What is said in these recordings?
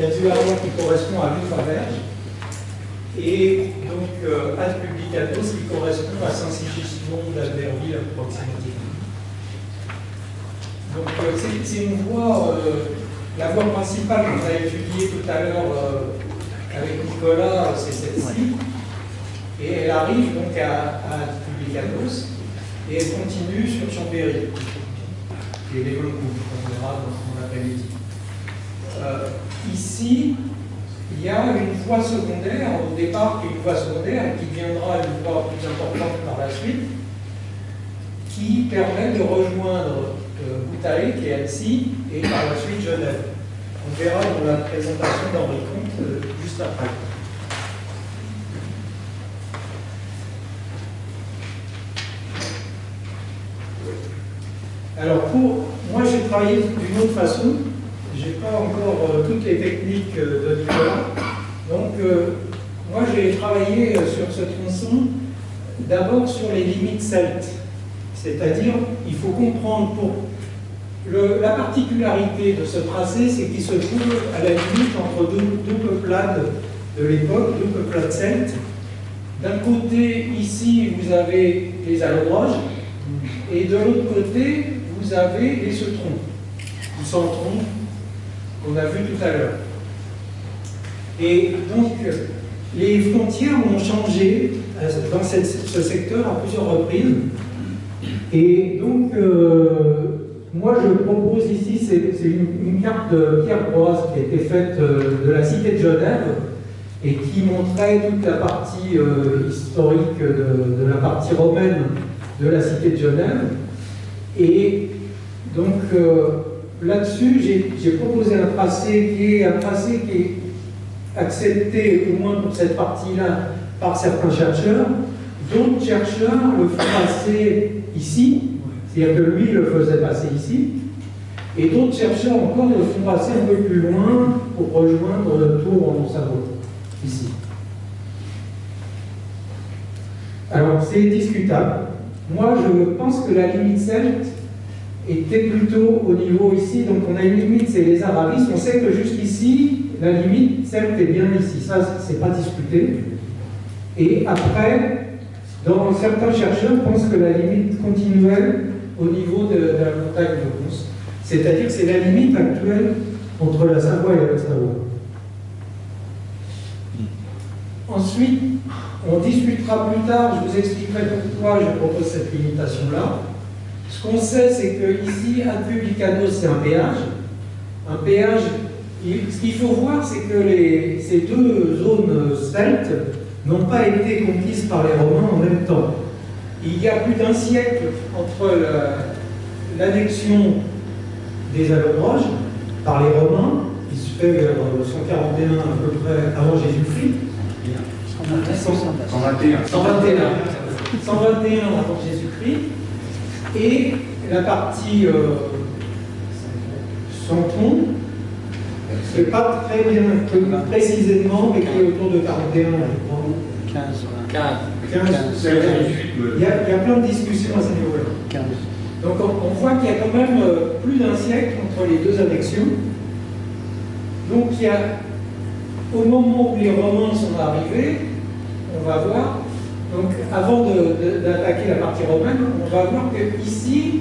Erzuaria qui correspond à Lufaverge, et donc Ad Publicanos qui correspond à Saint-Sigismond d'Albertville approximativement. Donc c'est une voie, la voie principale qu'on a étudiée tout à l'heure avec Nicolas, c'est celle-ci, et elle arrive donc à Publicanos, et elle continue sur Chambéry, qui est les Longs, on verra dans l'après-midi. Ici, il y a une voie secondaire, au départ une voie secondaire, qui deviendra une voie plus importante par la suite, qui permet de rejoindre Boutaïque et Annecy, et par la suite Genève. On verra dans la présentation d'Henri Comte juste après. Alors, moi j'ai travaillé d'une autre façon. Je n'ai pas encore toutes les techniques de Nicolas. Donc, moi j'ai travaillé sur ce tronçon d'abord sur les limites celtes. C'est-à-dire, il faut comprendre la particularité de ce tracé, c'est qu'il se trouve à la limite entre deux peuplades de l'époque, deux peuplades celtes. D'un côté, ici, vous avez les Allobroges, et de l'autre côté, vous avez les Ceutrons, ou Centrons, qu'on a vu tout à l'heure. Et donc, les frontières ont changé dans ce secteur à plusieurs reprises. Et donc, moi je propose ici, c'est une carte de Pierre Broisse qui a été faite de la cité de Genève et qui montrait toute la partie historique de la partie romaine de la cité de Genève. Et donc, là-dessus, j'ai proposé un tracé qui est accepté, au moins pour cette partie-là, par certains chercheurs. D'autres chercheurs le font passer ici, c'est-à-dire que lui le faisait passer ici, et d'autres chercheurs encore le font passer un peu plus loin pour rejoindre Tours en Savoie, ici. Alors, c'est discutable. Moi, je pense que la limite celte était plutôt au niveau ici, donc on a une limite, c'est les Aravis. On sait que jusqu'ici, la limite celte est bien ici, ça, c'est pas discuté. Et après, certains chercheurs pensent que la limite continuelle au niveau de la montagne de Mons, c'est-à-dire que c'est la limite actuelle entre la Savoie et la Savoie. Ensuite, on discutera plus tard, je vous expliquerai pourquoi je propose cette limitation-là. Ce qu'on sait, c'est que ici, Ad Publicanos, c'est un péage. Un péage, ce qu'il faut voir, c'est que ces deux zones celtes n'ont pas été conquises par les Romains en même temps. Il y a plus d'un siècle entre l'annexion des Allobroges par les Romains, qui se fait vers 141 à peu près avant Jésus-Christ. 121 avant Jésus-Christ, et la partie Centron, je ne sais pas très bien précisément, mais qui est autour de 41, je crois. 15. Il y a plein de discussions à ce niveau-là. Donc on voit qu'il y a quand même plus d'un siècle entre les deux annexions. Donc il y a, au moment où les Romains sont arrivés, on va voir, donc avant d'attaquer la partie romaine, on va voir que ici,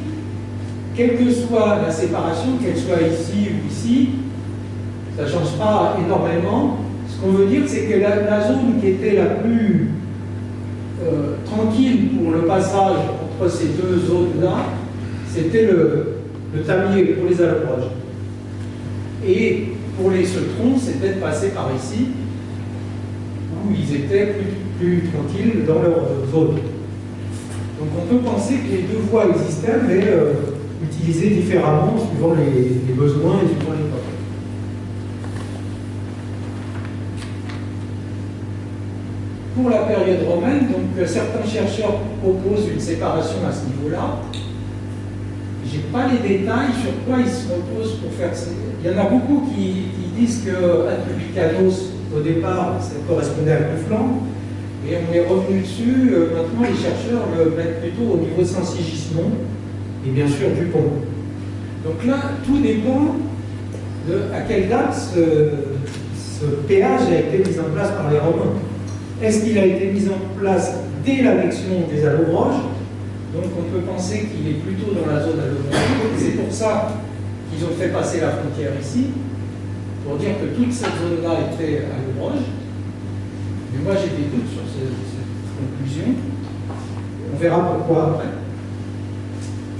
quelle que soit la séparation, qu'elle soit ici ou ici, ça ne change pas énormément. Ce qu'on veut dire, c'est que la zone qui était la plus tranquille pour le passage entre ces deux zones-là, c'était le Tamier pour les Allobroges. Et pour les Ceutrons, c'était de passer par ici, où ils étaient plus tranquilles dans leur zone. Donc on peut penser que les deux voies existaient, mais utilisées différemment suivant les besoins et suivant l'époque. Pour la période romaine, donc certains chercheurs proposent une séparation à ce niveau-là. Je n'ai pas les détails sur quoi ils se reposent pour faire ça. Il y en a beaucoup qui disent que Ad Publicanos, au départ, ça correspondait à Conflans, et on est revenu dessus. Maintenant, les chercheurs le mettent plutôt au niveau de Saint-Sigismond, et bien sûr du pont. Donc là, tout dépend de à quelle date ce péage a été mis en place par les Romains. Est-ce qu'il a été mis en place dès l'annexion des Allobroges? Donc on peut penser qu'il est plutôt dans la zone allobrogienne. C'est pour ça qu'ils ont fait passer la frontière ici, pour dire que toute cette zone-là était allobroge. Mais moi j'ai des doutes sur cette conclusion. On verra pourquoi après.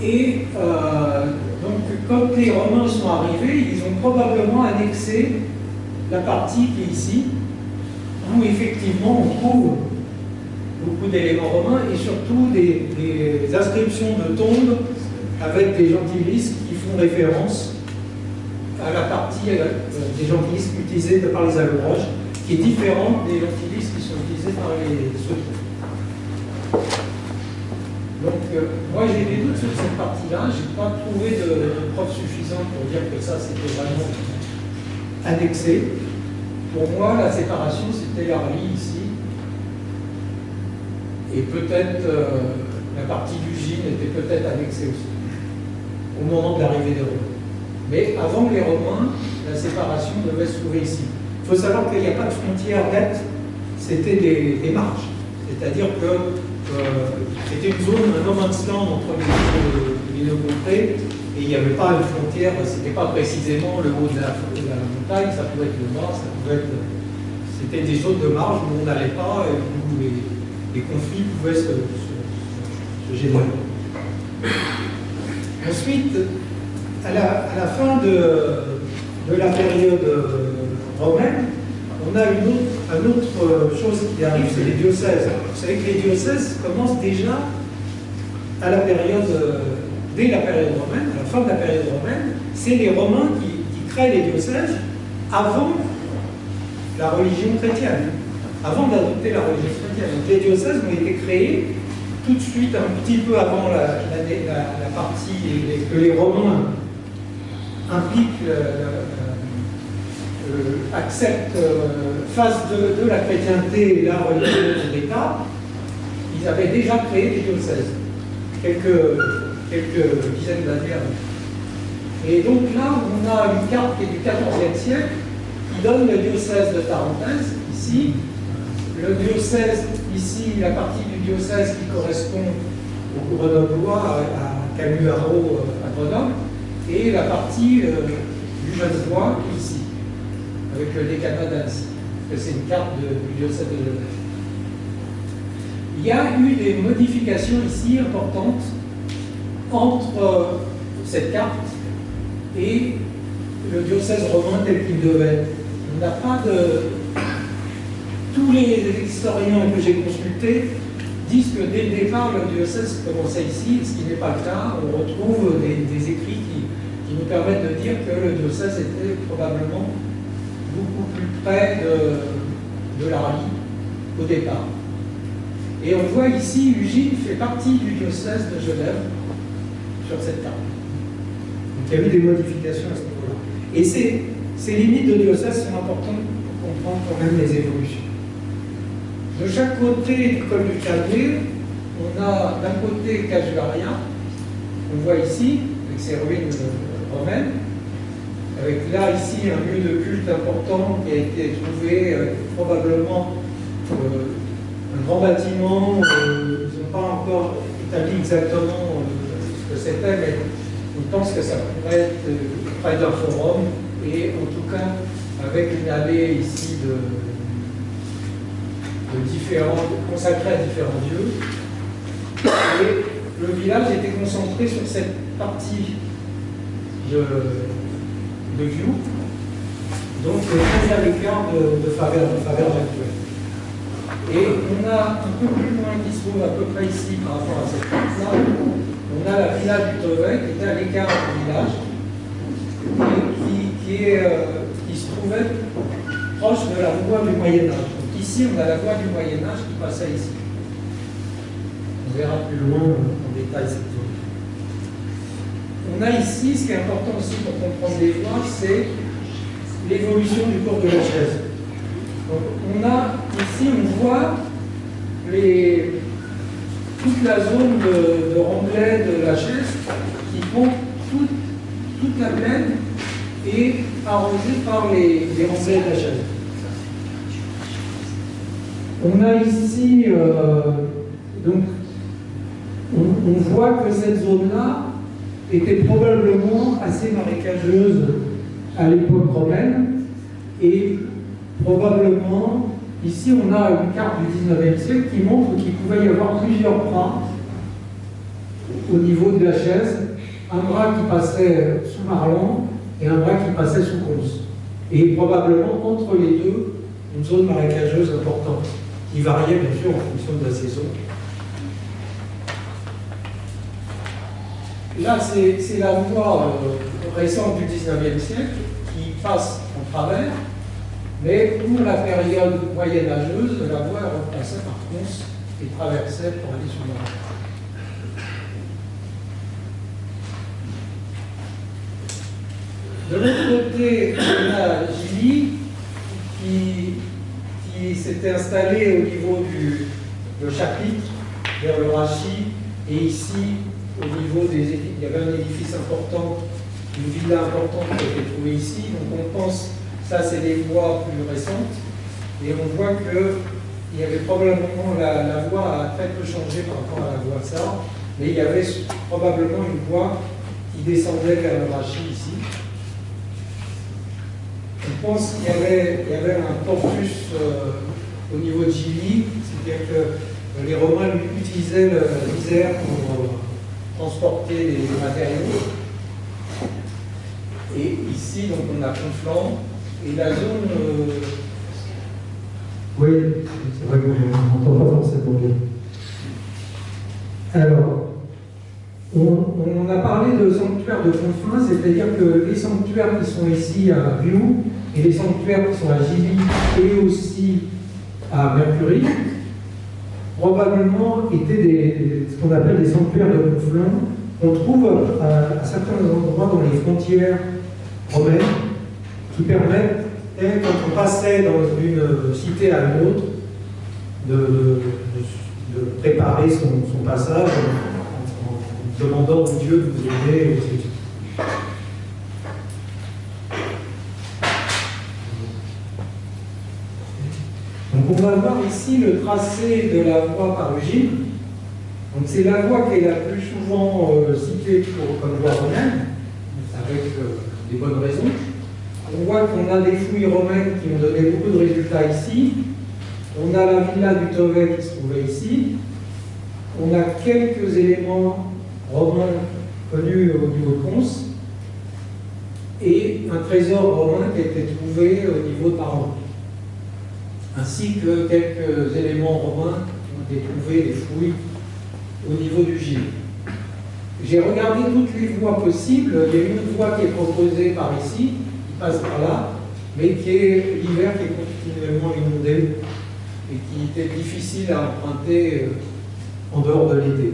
Et donc quand les Romains sont arrivés, ils ont probablement annexé la partie qui est ici, où effectivement on trouve beaucoup d'éléments romains et surtout des inscriptions de tombes avec des gentilisques qui font référence à la partie des gentilisques utilisés par les Allobroges, qui est différente des gentilisques qui sont utilisés par les Sotho. Donc, moi j'ai des doutes sur cette partie-là, je n'ai pas trouvé de preuves suffisantes pour dire que ça c'était vraiment annexé. Pour moi, la séparation c'était l'Arlie ici, et peut-être la partie du Gine était peut-être annexée aussi, au moment de l'arrivée des Romains. Mais avant les Romains, la séparation devait se trouver ici. Il faut savoir qu'il n'y a pas de frontière nette, c'était des marges. C'est-à-dire que c'était une zone, un no man's land entre les deux contrées, et il n'y avait pas une frontière, c'était pas précisément le haut de la montagne, ça pouvait être le bas, ça pouvait être. C'était des zones de marge où on n'allait pas, et où les conflits pouvaient se générer. Ensuite, à la fin de la période romaine, on a une autre chose qui arrive, c'est les diocèses. Vous savez que les diocèses commencent déjà à la période, dès la période romaine, à la fin de la période romaine. C'est les Romains qui créent les diocèses avant la religion chrétienne, avant d'adopter la religion chrétienne. Donc les diocèses ont été créés tout de suite, un petit peu avant la partie que les Romains impliquent, acceptent, face de la chrétienté et la religion de l'État. Ils avaient déjà créé des diocèses, quelques dizaines d'années avant. Et donc là, on a une carte qui est du XIVe siècle, qui donne le diocèse de Tarentaise, ici. Le diocèse, ici, la partie du diocèse qui correspond au Grenoblois, à Camus-Haro, à Grenoble, et la partie du Genevois, ici, avec les Canades d'Annecy. C'est une carte du diocèse de Genève. Il y a eu des modifications ici importantes entre cette carte et le diocèse romain tel qu'il devait être. On n'a pas de... Tous les historiens que j'ai consultés disent que dès le départ, le diocèse commençait ici, ce qui n'est pas le cas. On retrouve des écrits qui nous permettent de dire que le diocèse était probablement beaucoup plus près de l'Arlie au départ. Et on voit ici, Ugine fait partie du diocèse de Genève sur cette carte. Donc il y a eu des modifications à ce niveau-là. Et ces limites de diocèse sont importantes pour comprendre quand même les évolutions. De chaque côté du col du Calvaire, on a d'un côté Cajuaria, on voit ici, avec ses ruines romaines, avec là, ici, un lieu de culte important qui a été trouvé, probablement un grand bâtiment, ils n'ont pas encore établi exactement ce que c'était, mais on pense que ça pourrait être près d'un forum, et en tout cas, avec une allée ici consacrée à différents dieux. Et le village était concentré sur cette partie de View, donc très à l'écart de Faverges actuelle. Et on a un peu plus loin qui se trouve à peu près ici par rapport à cette carte-là, on a la villa du Tevet qui était à l'écart du village et qui se trouvait proche de la voie du Moyen-Âge. Donc ici on a la voie du Moyen-Âge qui passait ici. On verra plus loin en détail cette zone. On a ici, ce qui est important aussi pour comprendre les voies, c'est l'évolution du cours de la chaise. Donc on a ici, on voit toute la zone de remblai de la chaise qui prend toute la plaine et arrosée par les remblais de la chaise. On a ici, donc, on voit que cette zone-là était probablement assez marécageuse à l'époque romaine, et probablement, ici on a une carte du 19e siècle qui montre qu'il pouvait y avoir plusieurs bras au niveau de la chaise, un bras qui passait sous Marlan et un bras qui passait sous Cons. Et probablement entre les deux, une zone marécageuse importante, qui variait bien sûr en fonction de la saison. Là, c'est la voie récente du 19e siècle qui passe en travers, mais pour la période moyenâgeuse, la voie repassait par Cons et traversait pour aller sur Marlan. De l'autre côté, on a Gilly qui s'était installé au niveau du chapitre, vers le Rachis, et ici, au niveau des édifices, il y avait un édifice important, une villa importante qui a été trouvée ici, donc on pense, ça c'est des voies plus récentes, et on voit qu'il y avait probablement, la voie a très peu changé par rapport à la voie Sarre, mais il y avait probablement une voie qui descendait vers le Rachis ici. On pense qu'il y avait un portus au niveau de Gilly, c'est-à-dire que les Romains utilisaient l'Isère pour transporter les matériaux. Et ici, donc, on a Conflans, et la zone... Oui, c'est vrai qu'on n'entend pas forcément bien. Alors, on a parlé de sanctuaires de confins, c'est-à-dire que les sanctuaires qui sont ici à Vioux et les sanctuaires qui sont à Gilly et aussi à Mercury, probablement étaient ce qu'on appelle des sanctuaires de conflans qu'on trouve à certains endroits dans les frontières romaines qui permettent, quand on passait dans une cité à une autre, de préparer son passage en demandant au Dieu de vous aider, etc. Donc on va voir ici le tracé de la voie par Ugine. Donc c'est la voie qui est la plus souvent citée comme voie romaine, avec des bonnes raisons. On voit qu'on a des fouilles romaines qui ont donné beaucoup de résultats ici. On a la villa du Tovet qui se trouvait ici. On a quelques éléments romains connus au niveau de Cons. Et un trésor romain qui a été trouvé au niveau de Marlan. Ainsi que quelques éléments romains qui ont été trouvés, des fouilles, au niveau du Gilles. J'ai regardé toutes les voies possibles. Il y a une voie qui est proposée par ici, qui passe par là, mais qui est l'hiver qui est continuellement inondé et qui était difficile à emprunter en dehors de l'été.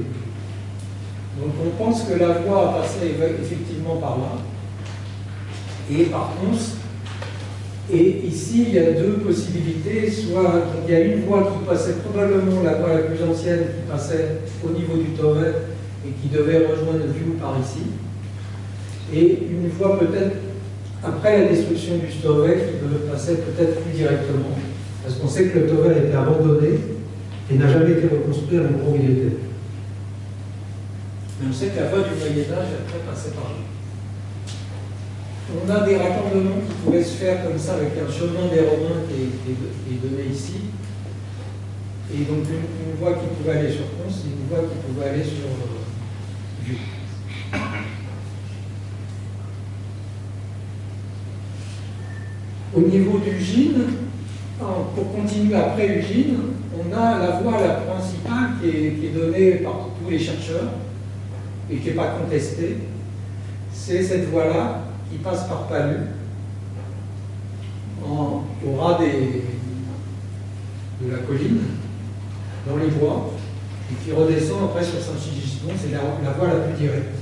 Donc on pense que la voie a passé effectivement par là et par Cons. Et ici, il y a deux possibilités. Soit il y a une voie qui passait, probablement la voie la plus ancienne, qui passait au niveau du Tovet et qui devait rejoindre Vioux par ici. Et une voie peut-être après la destruction du Tovet qui devait passer peut-être plus directement. Parce qu'on sait que le Tovet a été abandonné et n'a jamais été reconstruit à l'endroit où il était. Mais on sait que la voie du Moyen-Âge après passait par là. On a des raccordements qui pouvaient se faire comme ça avec un chemin des Romains qui est donné ici. Et donc une voie qui pouvait aller sur Cons et une voie qui pouvait aller sur Vioux. Au niveau d'Ugine, pour continuer après Ugine, on a la voie la principale qui est donnée par tous les chercheurs et qui n'est pas contestée. C'est cette voie-là qui passe par Palu, au ras de la colline, dans les bois, et qui redescend après sur Saint-Sigismond. C'est la voie la plus directe.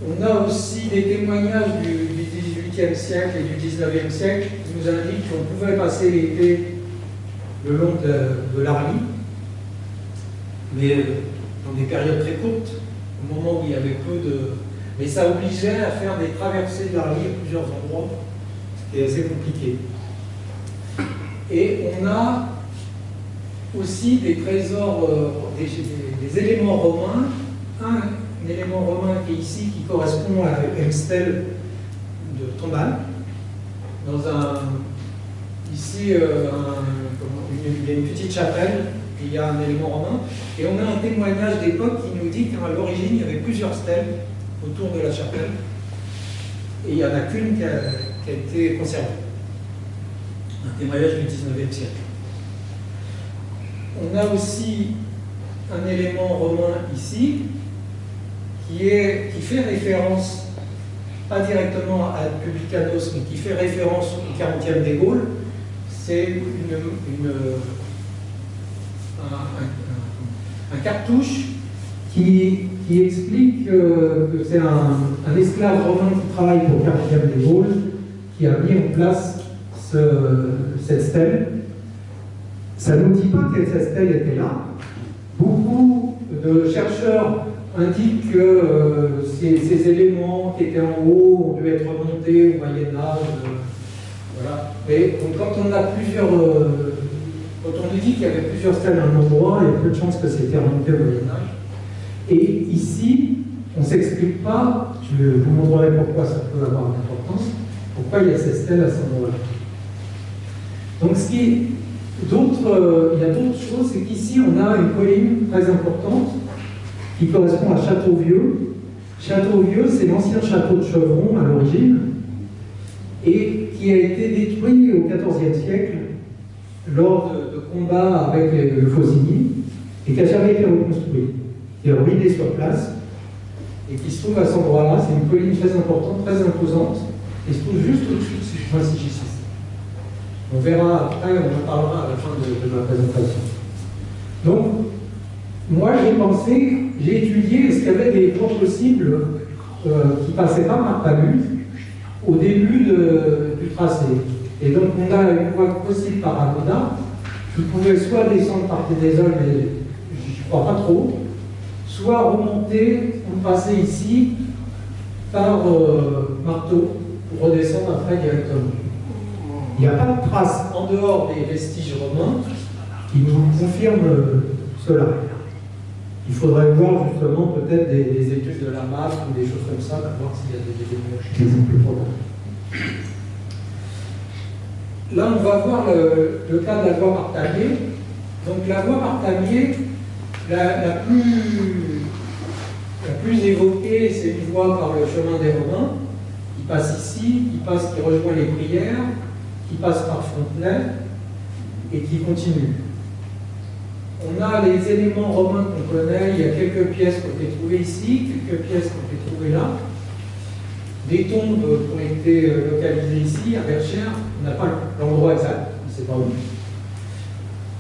On a aussi des témoignages du XVIIIe siècle et du XIXe siècle qui nous indiquent qu'on pouvait passer l'été le long de l'Arly, mais dans des périodes très courtes, au moment où il y avait peu de... Mais ça obligeait à faire des traversées de l'Arly à plusieurs endroits, ce qui est assez compliqué. Et on a aussi des trésors, des éléments romains. Un élément romain qui est ici, qui correspond à une stèle de Tombal. Ici, il y a une petite chapelle, il y a un élément romain. Et on a un témoignage d'époque qui nous dit qu'à l'origine, il y avait plusieurs stèles autour de la chapelle. Et il n'y en a qu'une qui a été conservée. Un témoignage du 19e siècle. On a aussi un élément romain ici qui fait référence, pas directement à Publicanus, mais qui fait référence au 40e des Gaules. C'est un cartouche qui explique que c'est un esclave romain qui travaille pour le 40e des Gaules qui a mis en place cette stèle. Ça ne nous dit pas que cette stèle était là. Beaucoup de chercheurs indiquent que ces éléments qui étaient en haut ont dû être remontés au Moyen-Âge. Voilà. Mais quand on a plusieurs. Quand on nous dit qu'il y avait plusieurs stèles à un endroit, il y a peu de chances que c'était remonté au Moyen-Âge. Et ici, on ne s'explique pas, je vous montrerai pourquoi ça peut avoir une importance, pourquoi il y a ces stèles à cet endroit-là. Donc, il y a d'autres choses, c'est qu'ici, on a une colline très importante qui correspond à Châteauvieux. Châteauvieux, c'est l'ancien château de Chevron à l'origine, et qui a été détruit au XIVe siècle lors de combats avec le Faucigny, et qui n'a jamais été reconstruit, qui est ruiné sur place, et qui se trouve à cet endroit-là. C'est une colline très importante, très imposante, et se trouve juste au-dessus de ce point Sigissus. On verra après, on en parlera à la fin de ma présentation. Donc, moi j'ai étudié est-ce qu'il y avait des voies possibles qui ne passaient pas par Talus au début du tracé. Et donc on a une voie possible par Agoda, qui pouvait soit descendre par Tédézol, mais je ne crois pas trop, soit remonter ou passer ici par Marteau pour redescendre après directement. Il n'y a pas de trace en dehors des vestiges romains qui nous confirment cela. Il faudrait voir justement peut-être des études de la masse ou des choses comme ça pour voir s'il y a des exemples plus probants. Là, on va voir le cas de la voie par Tamier. Donc la voie par Tamier, la plus évoquée, c'est une voie par le chemin des Romains, qui passe ici, qui rejoint les Prières, qui passe par Fontenay et qui continue. On a les éléments romains qu'on connaît, il y a quelques pièces qui ont été trouvées ici, quelques pièces qui ont été trouvées là. Des tombes qui ont été localisées ici, à Verchères, on n'a pas l'endroit exact, on ne sait pas où.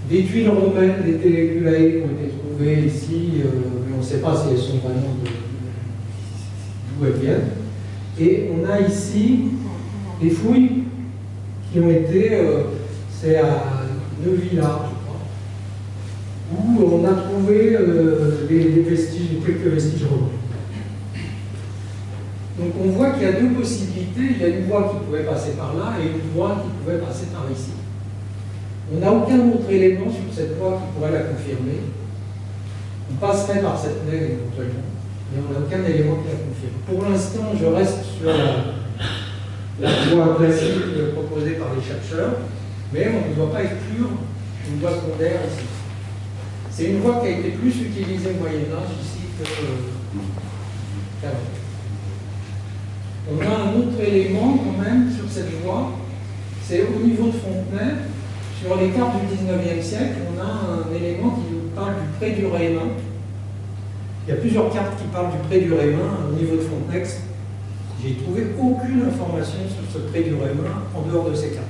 Des tuiles romaines, des téléculae qui ont été trouvées ici, mais on ne sait pas si elles sont vraiment d'où elles viennent. Et on a ici des fouilles qui ont été, c'est à Neuvillard, je crois, où on a trouvé des vestiges, quelques vestiges romains. Donc on voit qu'il y a deux possibilités, il y a une voie qui pouvait passer par là et une voie qui pouvait passer par ici. On n'a aucun autre élément sur cette voie qui pourrait la confirmer. On passerait par cette nef éventuellement, mais on n'a aucun élément qui la confirme. Pour l'instant, je reste sur la voie classique proposée par les chercheurs, mais on ne doit pas exclure une voie secondaire ici. C'est une voie qui a été plus utilisée au Moyen-Âge ici qu'avant. On a un autre élément quand même sur cette voie, c'est au niveau de Fontenay. Sur les cartes du 19e siècle, on a un élément qui nous parle du pré du Rémin. Il y a plusieurs cartes qui parlent du pré du Rémin au niveau de Fontenay. J'ai trouvé aucune information sur ce pré du Rémin en dehors de ces cartes.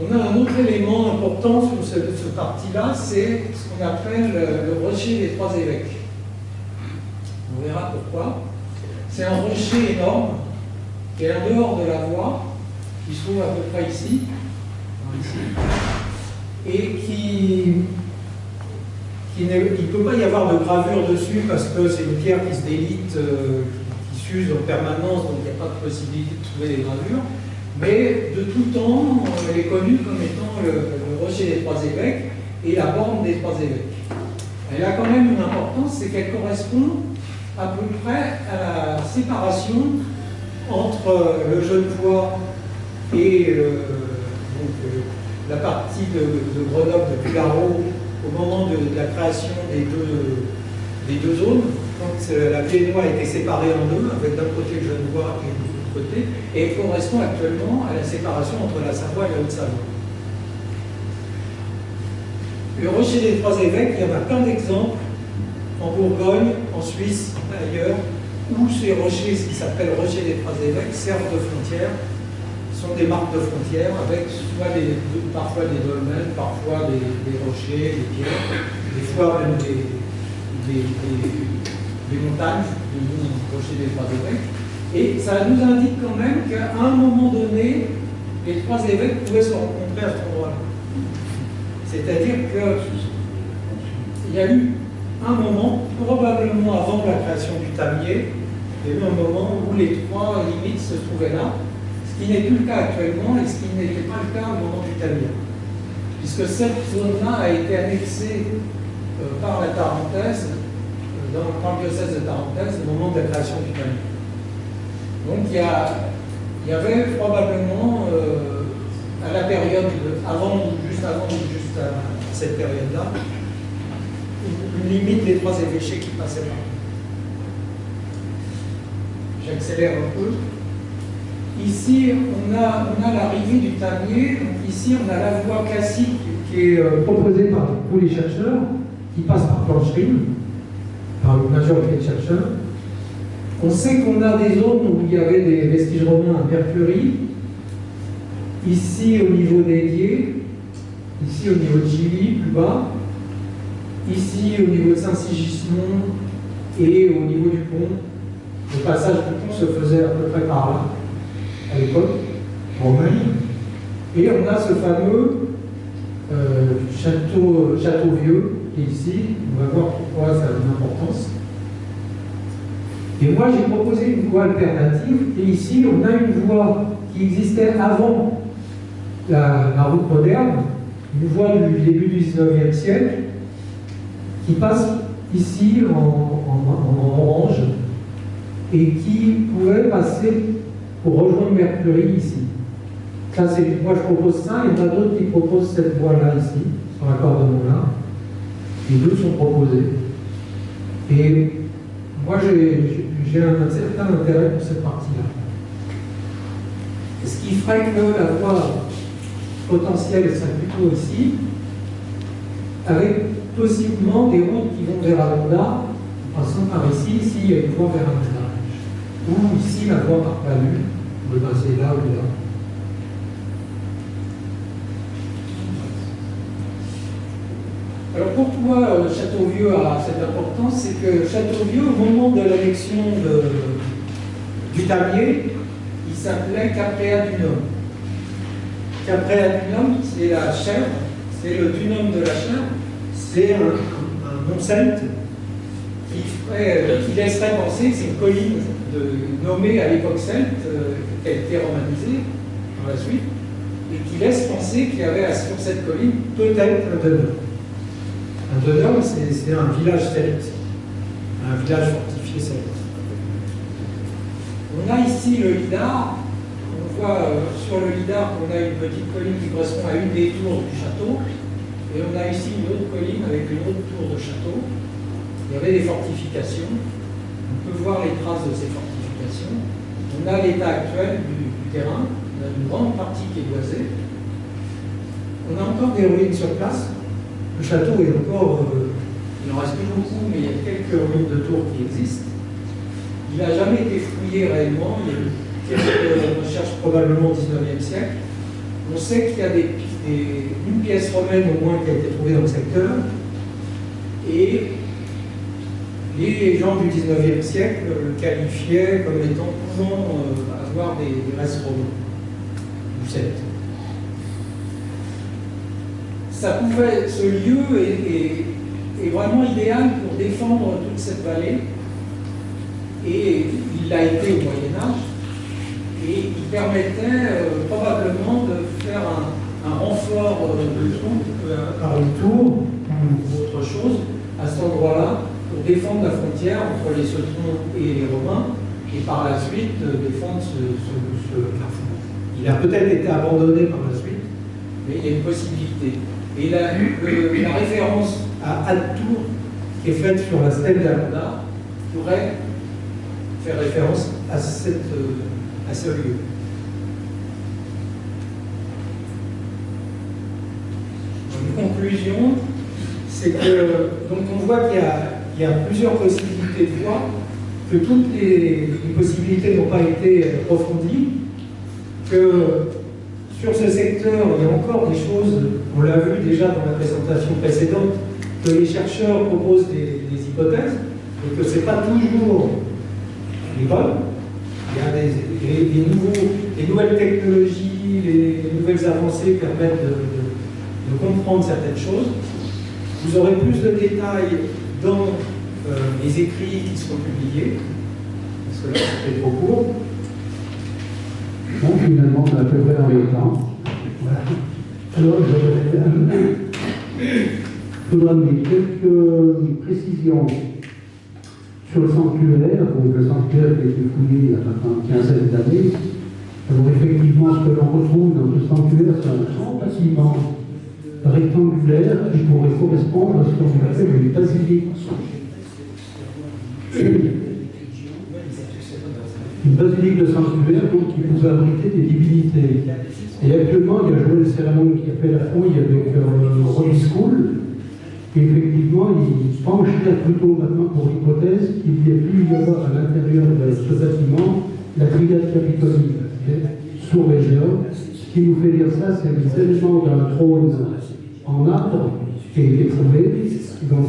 On a un autre élément important sur cette partie-là, c'est ce qu'on appelle le rocher des trois évêques. On verra pourquoi. C'est un rocher énorme qui est en dehors de la voie, qui se trouve à peu près ici, et qui ne peut pas y avoir de gravure dessus parce que c'est une pierre qui se délite, qui fusent en permanence, donc il n'y a pas de possibilité de trouver des gravures. Mais de tout temps, elle est connue comme étant le rocher des Trois Évêques et la borne des Trois Évêques. Elle a quand même une importance, c'est qu'elle correspond à peu près à la séparation entre le Genevois et la partie de Grenoble, de Pularo, au moment de la création des deux zones, quand la Viennois a été séparée en deux, avec d'un côté le Genevois et de l'autre côté, et elle correspond actuellement à la séparation entre la Savoie et la Haute-Savoie. Le rocher des Trois Évêques, il y en a plein d'exemples en Bourgogne, en Suisse, ailleurs, où ces rochers, ce qui s'appelle rocher des Trois Évêques, servent de frontière, sont des marques de frontière avec soit parfois des dolmens, parfois des rochers, des pierres, des fois même des montagnes, des rochers des Trois Évêques. Et ça nous indique quand même qu'à un moment donné, les Trois Évêques pouvaient se rencontrer à cet endroit-là. C'est-à-dire qu'il y a eu un moment, probablement avant la création du tamier, il y a eu un moment où les trois limites se trouvaient là, ce qui n'est plus le cas actuellement et ce qui n'était pas le cas au moment du tamier. Puisque cette zone-là a été annexée par la Tarentaise, par le diocèse de Tarentaise, au moment de la création du tamier. Donc il y avait probablement, à la période juste à cette période-là, une limite des trois évêchés qui passaient par là. J'accélère un peu. Ici, on a l'arrivée du tamier. Donc ici, on a la voie classique qui est proposée par tous les chercheurs, qui passe par Plancherine, par une majorité de chercheurs. On sait qu'on a des zones où il y avait des vestiges romains à Mercury, ici au niveau des Diés, ici au niveau de Gilly, plus bas, ici au niveau de Saint-Sigismond et au niveau du pont. Le passage du pont se faisait à peu près par là, à l'époque, romaine. Et on a ce fameux château vieux qui est ici. On va voir pourquoi ça a une importance. Et moi, j'ai proposé une voie alternative. Et ici, on a une voie qui existait avant la route moderne, une voie du début du 19e siècle, qui passe ici en orange et qui pouvait passer pour rejoindre Mercury ici. Ça, moi, je propose ça. Il y en a d'autres qui proposent cette voie-là ici, sur l'accordement-là. Les deux sont proposés. Et moi, j'ai un certain intérêt pour cette partie-là. Ce qui ferait que la voie potentielle serait plutôt ici, avec possiblement des routes qui vont vers Alonda, en passant par ici, il y a une voie vers Alonda. Ou ici, la voie par Palu, on peut passer là ou là. Alors pourquoi Châteauvieux a cette importance? C'est que Châteauvieux, au moment de l'annexion du tamier, il s'appelait Caprea-Dunum. Caprea-Dunum, c'est la chèvre, c'est le dunum de la chèvre, c'est un nom celte qui laisserait penser que c'est une colline nommée à l'époque celte, qui a été romanisée par la suite, et qui laisse penser qu'il y avait sur cette colline peut-être un dunum. Un dunum, c'est un village celte, un village fortifié celte. On a ici le Lidar. On voit sur le Lidar qu'on a une petite colline qui correspond à une des tours du château. Et on a ici une autre colline avec une autre tour de château. Il y avait des fortifications. On peut voir les traces de ces fortifications. On a l'état actuel du terrain. On a une grande partie qui est boisée. On a encore des ruines sur place. Le château est encore... il en reste plus beaucoup, mais il y a quelques ruines de tours qui existent. Il n'a jamais été fouillé réellement. Il y a eu quelques recherches probablement au XIXe siècle. On sait qu'il y a une pièce romaine au moins qui a été trouvée dans le secteur. Et les gens du XIXe siècle le qualifiaient comme étant pouvant avoir des restes romains du Celte. Ce lieu est vraiment idéal pour défendre toute cette vallée. et il l'a été au Moyen-Âge, et il permettait probablement de faire un renfort de troupes par une tour ou autre chose à cet endroit-là pour défendre la frontière entre les Ceutrons et les Romains, et par la suite défendre ce carrefour. Il a peut-être été abandonné par la suite, mais il y a une possibilité. Et la référence à Ad-Tour, qui est faite sur la stèle d'Alanda, pourrait faire référence à ce lieu. Une conclusion, c'est que donc on voit qu'il y a plusieurs possibilités de voie, que toutes les possibilités n'ont pas été approfondies, que sur ce secteur, il y a encore des choses, on l'a vu déjà dans la présentation précédente, que les chercheurs proposent des hypothèses, et que ce n'est pas toujours les bonnes. Il y a des nouvelles technologies, les nouvelles avancées permettent de comprendre certaines choses. Vous aurez plus de détails dans les écrits qui seront publiés, parce que là, c'était trop court. Bon, finalement, on a à peu près dans les temps. Voilà. Alors, je voudrais donner quelques précisions sur le sanctuaire. Donc, le sanctuaire qui a été fouillé il y a maintenant une quinzaine d'années. Alors, effectivement, ce que l'on retrouve dans ce sanctuaire, c'est un grand bâtiment rectangulaire qui pourrait correspondre à ce qu'on appelle une basilique. Une basilique de sanctuaire donc, qui pouvait abriter des divinités. Et actuellement, il y a Joël Céramon qui a fait la fouille avec Robbie School. Et effectivement, il pencherait plutôt maintenant pour l'hypothèse qu'il y ait pu y avoir à l'intérieur de ce bâtiment la brigade capitolique, sous région. Ce qui nous fait dire ça, c'est les éléments d'un trône en arbre qui a été trouvé. Donc,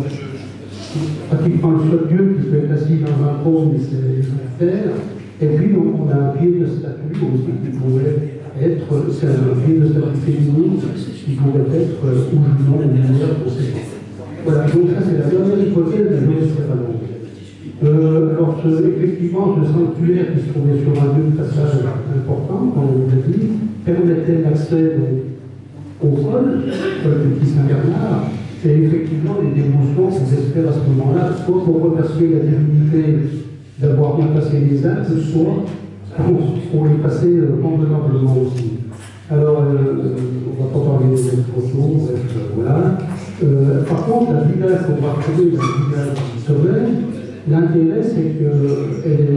pratiquement le seul Dieu qui peut être assis dans un trône, c'est la terre. Et puis, on a un pied de statue aussi qui pourrait être, c'est un pied de statue féminine qui pourrait être ou non une lumière pour ses enfants. Voilà, donc ça c'est la dernière hypothèse de Joël Céramon. Alors, effectivement, ce sanctuaire qui se trouvait sur un lieu de passage important, comme on l'a dit, permettait l'accès au col du Petit Saint-Bernard, et effectivement, les dévotions qu'on espère à ce moment-là, soit pour remercier la divinité d'avoir bien passé les actes, soit pour les passer convenablement aussi. Alors, on ne va pas parler des photos, bref, voilà. Par contre, la brigade qu'on va trouver, la brigade sauvage, l'intérêt c'est qu'elle